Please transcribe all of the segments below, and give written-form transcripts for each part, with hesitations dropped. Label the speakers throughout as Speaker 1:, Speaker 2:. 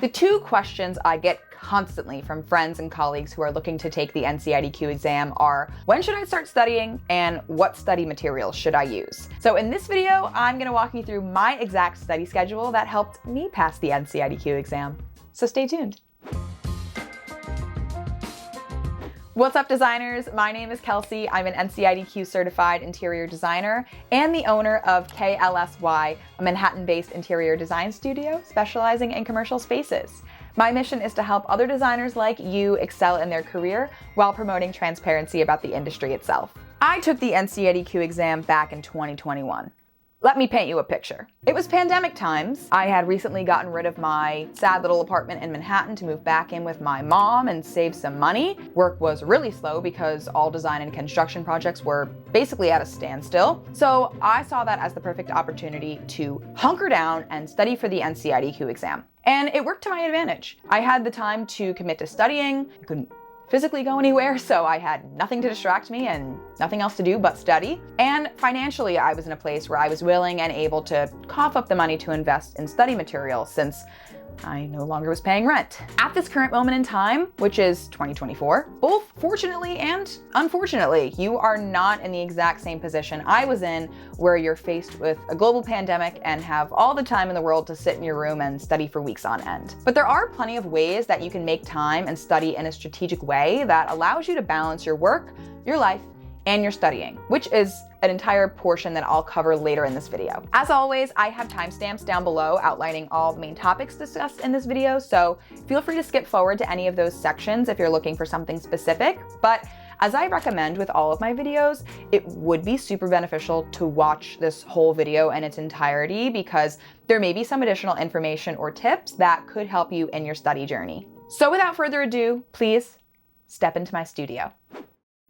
Speaker 1: The two questions I get constantly from friends and colleagues who are looking to take the NCIDQ exam are, when should I start studying and what study materials should I use? So in this video, I'm gonna walk you through my exact study schedule that helped me pass the NCIDQ exam. So stay tuned. What's up, designers? My name is Kelsey. I'm an NCIDQ certified interior designer and the owner of 𝐂𝐻𝐿SY, a Manhattan-based interior design studio specializing in commercial spaces. My mission is to help other designers like you excel in their career while promoting transparency about the industry itself. I took the NCIDQ exam back in 2021. Let me paint you a picture. It was pandemic times. I had recently gotten rid of my sad little apartment in Manhattan to move back in with my mom and save some money. Work was really slow because all design and construction projects were basically at a standstill. So I saw that as the perfect opportunity to hunker down and study for the NCIDQ exam. And it worked to my advantage. I had the time to commit to studying. I couldn't physically go anywhere, so I had nothing to distract me and nothing else to do but study. And financially, I was in a place where I was willing and able to cough up the money to invest in study materials since I no longer was paying rent. At this current moment in time, which is 2024, both fortunately and unfortunately, you are not in the exact same position I was in, where you're faced with a global pandemic and have all the time in the world to sit in your room and study for weeks on end. But there are plenty of ways that you can make time and study in a strategic way that allows you to balance your work, your life, and your studying, which is an entire portion that I'll cover later in this video. As always, I have timestamps down below outlining all the main topics discussed in this video, so feel free to skip forward to any of those sections if you're looking for something specific. But as I recommend with all of my videos, it would be super beneficial to watch this whole video in its entirety because there may be some additional information or tips that could help you in your study journey. So without further ado, please step into my studio.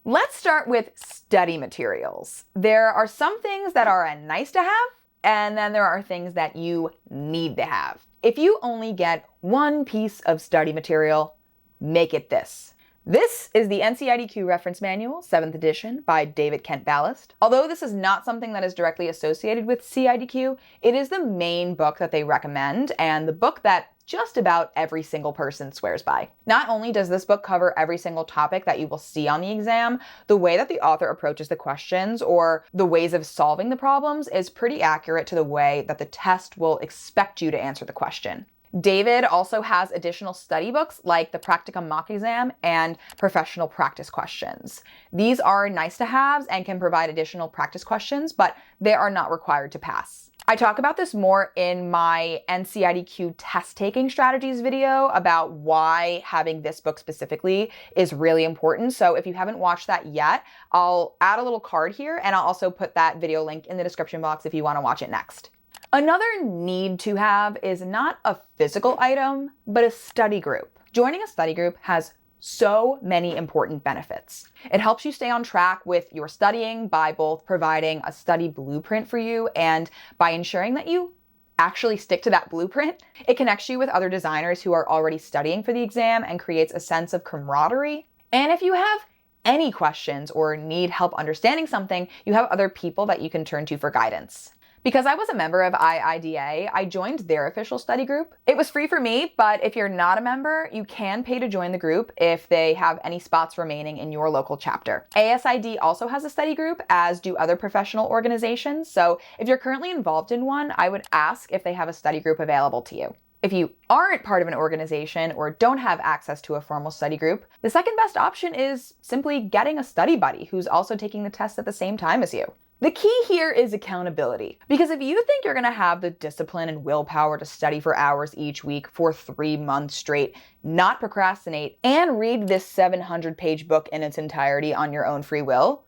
Speaker 1: Let's start with study materials. There are some things that are a nice to have, and then there are things that you need to have. If you only get one piece of study material, make it this. This is the NCIDQ Reference Manual, 7th edition, by David Kent Ballast. Although this is not something that is directly associated with CIDQ, it is the main book that they recommend, and the book that just about every single person swears by. Not only does this book cover every single topic that you will see on the exam, the way that the author approaches the questions or the ways of solving the problems is pretty accurate to the way that the test will expect you to answer the question. David also has additional study books like the Practicum Mock Exam and Professional Practice Questions. These are nice to haves and can provide additional practice questions, but they are not required to pass. I talk about this more in my NCIDQ test taking strategies video about why having this book specifically is really important. So if you haven't watched that yet, I'll add a little card here and I'll also put that video link in the description box if you want to watch it next. Another need to have is not a physical item, but a study group. Joining a study group has so many important benefits. It helps you stay on track with your studying by both providing a study blueprint for you and by ensuring that you actually stick to that blueprint. It connects you with other designers who are already studying for the exam and creates a sense of camaraderie. And if you have any questions or need help understanding something, you have other people that you can turn to for guidance. Because I was a member of IIDA, I joined their official study group. It was free for me, but if you're not a member, you can pay to join the group if they have any spots remaining in your local chapter. ASID also has a study group, as do other professional organizations. So if you're currently involved in one, I would ask if they have a study group available to you. If you aren't part of an organization or don't have access to a formal study group, the second best option is simply getting a study buddy who's also taking the test at the same time as you. The key here is accountability, because if you think you're going to have the discipline and willpower to study for hours each week for 3 months straight, not procrastinate, and read this 700-page book in its entirety on your own free will,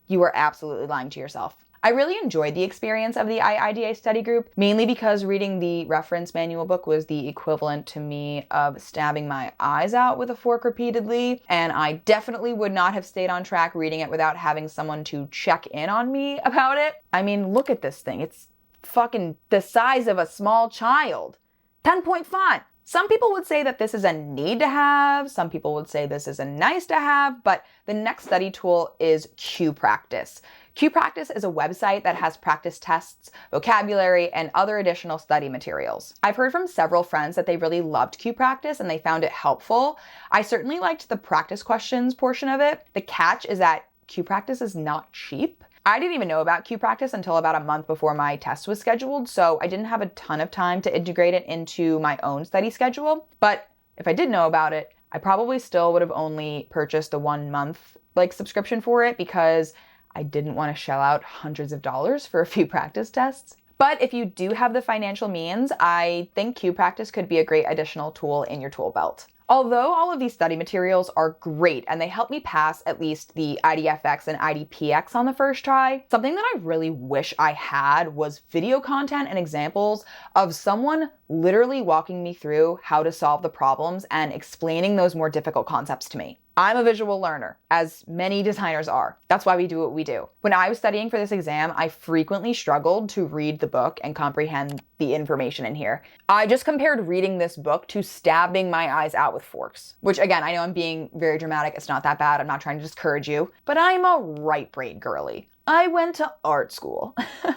Speaker 1: you are absolutely lying to yourself. I really enjoyed the experience of the IIDA study group, mainly because reading the reference manual book was the equivalent to me of stabbing my eyes out with a fork repeatedly, and I definitely would not have stayed on track reading it without having someone to check in on me about it. I mean, look at this thing. It's fucking the size of a small child. 10-point font. Some people would say that this is a need to have, some people would say this is a nice to have, but the next study tool is Q Practice. 𝐂Practice is a website that has practice tests, vocabulary, and other additional study materials. I've heard from several friends that they really loved 𝐂Practice and they found it helpful. I certainly liked the practice questions portion of it. The catch is that 𝐂Practice is not cheap. I didn't even know about 𝐂Practice until about a month before my test was scheduled, so I didn't have a ton of time to integrate it into my own study schedule. But if I did know about it, I probably still would have only purchased a 1-month subscription for it because I didn't want to shell out hundreds of dollars for a few practice tests. But if you do have the financial means, I think 𝐂Practice could be a great additional tool in your tool belt. Although all of these study materials are great and they help me pass at least the IDFX and IDPX on the first try, something that I really wish I had was video content and examples of someone literally walking me through how to solve the problems and explaining those more difficult concepts to me. I'm a visual learner, as many designers are. That's why we do what we do. When I was studying for this exam, I frequently struggled to read the book and comprehend the information in here. I just compared reading this book to stabbing my eyes out with forks. Which again, I know I'm being very dramatic, it's not that bad, I'm not trying to discourage you, but I'm a right brain girly. I went to art school.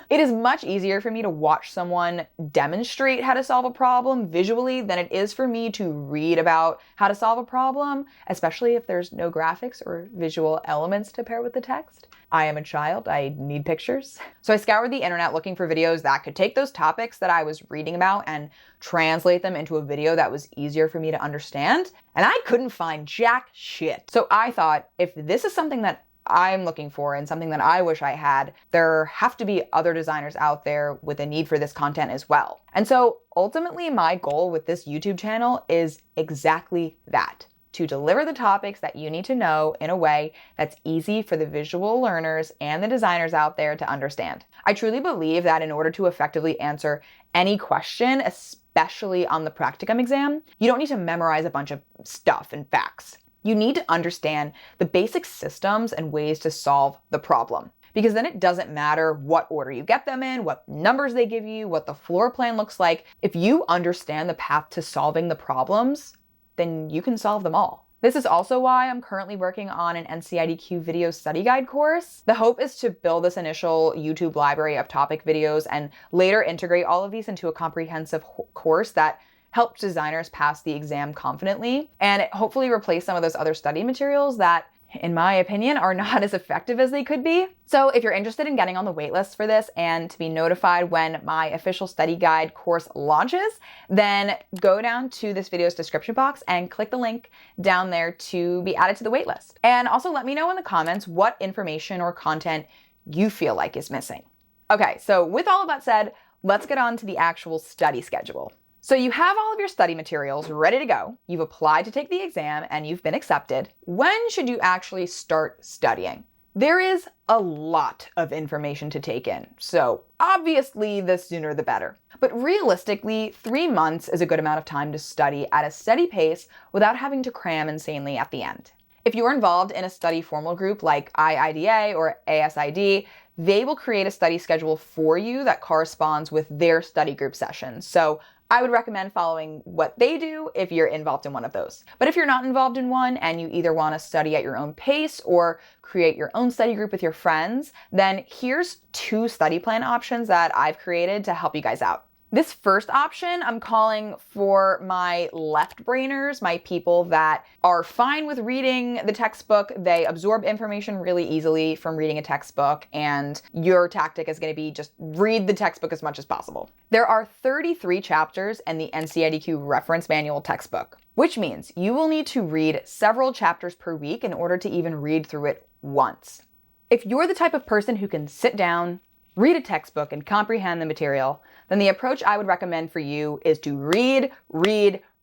Speaker 1: It is much easier for me to watch someone demonstrate how to solve a problem visually than it is for me to read about how to solve a problem, especially if there's no graphics or visual elements to pair with the text. I am a child, I need pictures. So I scoured the internet looking for videos that could take those topics that I was reading about and translate them into a video that was easier for me to understand, and I couldn't find jack shit. So I thought, if this is something that I'm looking for and something that I wish I had, there have to be other designers out there with a need for this content as well. And so ultimately my goal with this YouTube channel is exactly that, to deliver the topics that you need to know in a way that's easy for the visual learners and the designers out there to understand. I truly believe that in order to effectively answer any question, especially on the practicum exam, you don't need to memorize a bunch of stuff and facts. You need to understand the basic systems and ways to solve the problem. Because then it doesn't matter what order you get them in, what numbers they give you, what the floor plan looks like. If you understand the path to solving the problems, then you can solve them all. This is also why I'm currently working on an NCIDQ video study guide course. The hope is to build this initial YouTube library of topic videos and later integrate all of these into a comprehensive course that helps designers pass the exam confidently, and hopefully replace some of those other study materials that, in my opinion, are not as effective as they could be. So if you're interested in getting on the waitlist for this and to be notified when my official study guide course launches, then go down to this video's description box and click the link down there to be added to the waitlist. And also let me know in the comments what information or content you feel like is missing. Okay, so with all of that said, let's get on to the actual study schedule. So you have all of your study materials ready to go, you've applied to take the exam, and you've been accepted. When should you actually start studying? There is a lot of information to take in, so obviously the sooner the better. But realistically, 3 months is a good amount of time to study at a steady pace without having to cram insanely at the end. If you're involved in a study formal group like IIDA or ASID, they will create a study schedule for you that corresponds with their study group sessions. So I would recommend following what they do if you're involved in one of those. But if you're not involved in one and you either want to study at your own pace or create your own study group with your friends, then here's 2 study plan options that I've created to help you guys out. This first option I'm calling for my left brainers, my people that are fine with reading the textbook. They absorb information really easily from reading a textbook, and your tactic is going to be just read the textbook as much as possible. There are 33 chapters in the NCIDQ reference manual textbook, which means you will need to read several chapters per week in order to even read through it once. If you're the type of person who can sit down, read a textbook, and comprehend the material, then the approach I would recommend for you is to read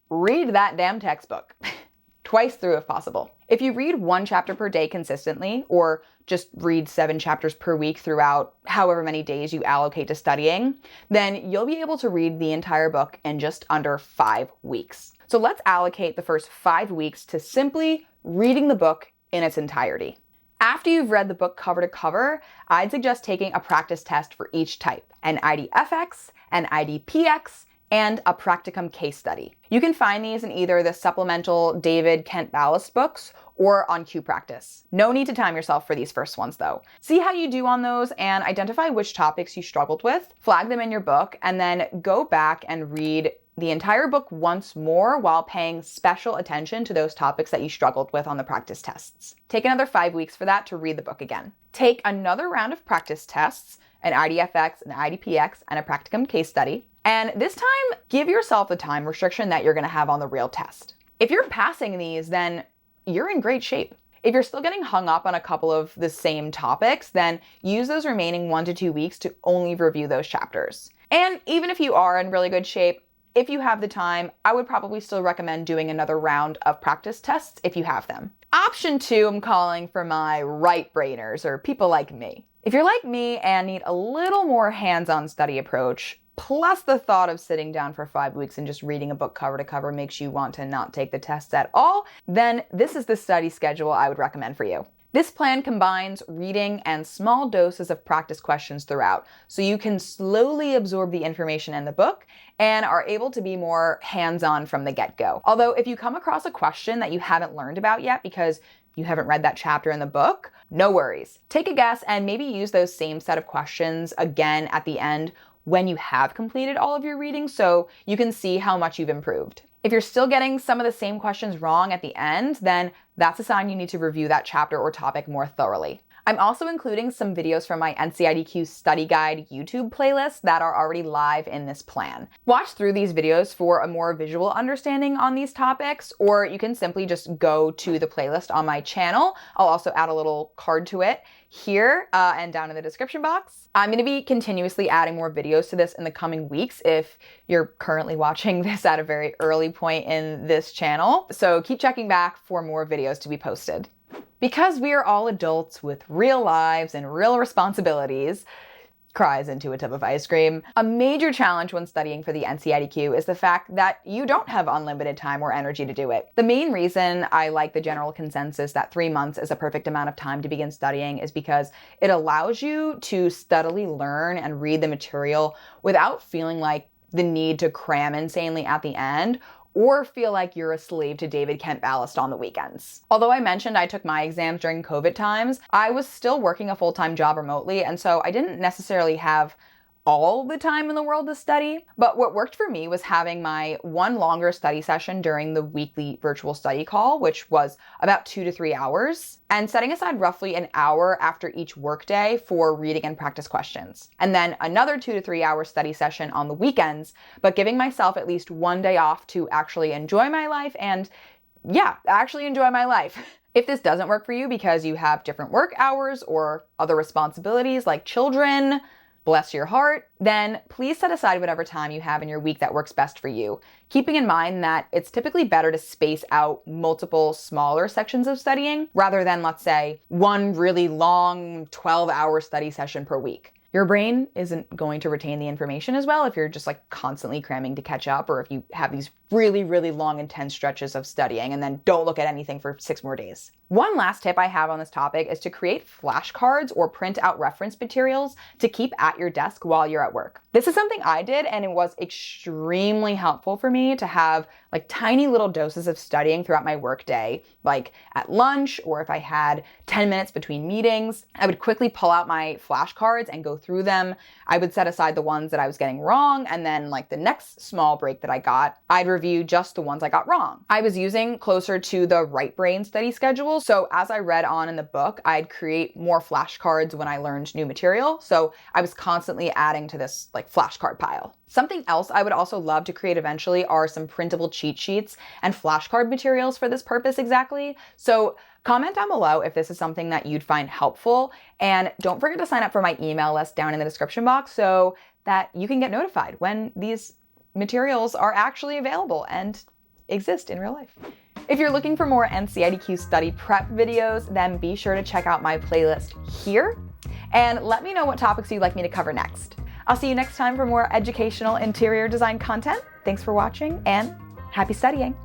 Speaker 1: that damn textbook. Twice through if possible. If you read 1 chapter per day consistently, or just read 7 chapters per week throughout however many days you allocate to studying, then you'll be able to read the entire book in just under 5 weeks. So let's allocate the first 5 weeks to simply reading the book in its entirety. After you've read the book cover to cover, I'd suggest taking a practice test for each type, an IDFX, an IDPX, and a practicum case study. You can find these in either the supplemental David Kent Ballast books or on Q Practice. No need to time yourself for these first ones though. See how you do on those and identify which topics you struggled with, flag them in your book, and then go back and read the entire book once more while paying special attention to those topics that you struggled with on the practice tests. Take another 5 weeks for that to read the book again. Take another round of practice tests, an IDFX, an IDPX, and a practicum case study. And this time, give yourself the time restriction that you're gonna have on the real test. If you're passing these, then you're in great shape. If you're still getting hung up on a couple of the same topics, then use those remaining 1 to 2 weeks to only review those chapters. And even if you are in really good shape, if you have the time, I would probably still recommend doing another round of practice tests if you have them. Option 2, I'm calling for my right-brainers, or people like me. If you're like me and need a little more hands-on study approach, plus the thought of sitting down for 5 weeks and just reading a book cover to cover makes you want to not take the tests at all, then this is the study schedule I would recommend for you. This plan combines reading and small doses of practice questions throughout, so you can slowly absorb the information in the book and are able to be more hands-on from the get-go. Although if you come across a question that you haven't learned about yet because you haven't read that chapter in the book, no worries. Take a guess and maybe use those same set of questions again at the end when you have completed all of your reading so you can see how much you've improved. If you're still getting some of the same questions wrong at the end, then that's a sign you need to review that chapter or topic more thoroughly. I'm also including some videos from my NCIDQ study guide YouTube playlist that are already live in this plan. Watch through these videos for a more visual understanding on these topics, or you can simply just go to the playlist on my channel. I'll also add a little card to it here and down in the description box. I'm going to be continuously adding more videos to this in the coming weeks if you're currently watching this at a very early point in this channel. So keep checking back for more videos to be posted. Because we are all adults with real lives and real responsibilities, cries into a tub of ice cream, a major challenge when studying for the NCIDQ is the fact that you don't have unlimited time or energy to do it. The main reason I like the general consensus that 3 months is a perfect amount of time to begin studying is because it allows you to steadily learn and read the material without feeling like the need to cram insanely at the end or feel like you're a slave to David Kent Ballast on the weekends. Although I mentioned I took my exams during COVID times, I was still working a full-time job remotely, and so I didn't necessarily have all the time in the world to study. But what worked for me was having my one longer study session during the weekly virtual study call, which was about 2 to 3 hours, and setting aside roughly an hour after each workday for reading and practice questions. And then another 2 to 3 hour study session on the weekends, but giving myself at least one day off to actually enjoy my life and, yeah, actually enjoy my life. If this doesn't work for you because you have different work hours or other responsibilities like children, bless your heart, then please set aside whatever time you have in your week that works best for you, keeping in mind that it's typically better to space out multiple smaller sections of studying rather than, let's say, one really long 12-hour study session per week. Your brain isn't going to retain the information as well if you're just like constantly cramming to catch up, or if you have these really, really long, intense stretches of studying and then don't look at anything for 6 more days. One last tip I have on this topic is to create flashcards or print out reference materials to keep at your desk while you're at work. This is something I did, and it was extremely helpful for me to have like tiny little doses of studying throughout my workday, like at lunch, or if I had 10 minutes between meetings, I would quickly pull out my flashcards and go through them. I would set aside the ones that I was getting wrong, and then like the next small break that I got, I'd review just the ones I got wrong. I was using closer to the right brain study schedule, so as I read on in the book, I'd create more flashcards when I learned new material, so I was constantly adding to this like flashcard pile. Something else I would also love to create eventually are some printable cheat sheets and flashcard materials for this purpose exactly. So comment down below if this is something that you'd find helpful, and don't forget to sign up for my email list down in the description box so that you can get notified when these materials are actually available and exist in real life. If you're looking for more NCIDQ study prep videos, then be sure to check out my playlist here and let me know what topics you'd like me to cover next. I'll see you next time for more educational interior design content. Thanks for watching and happy studying.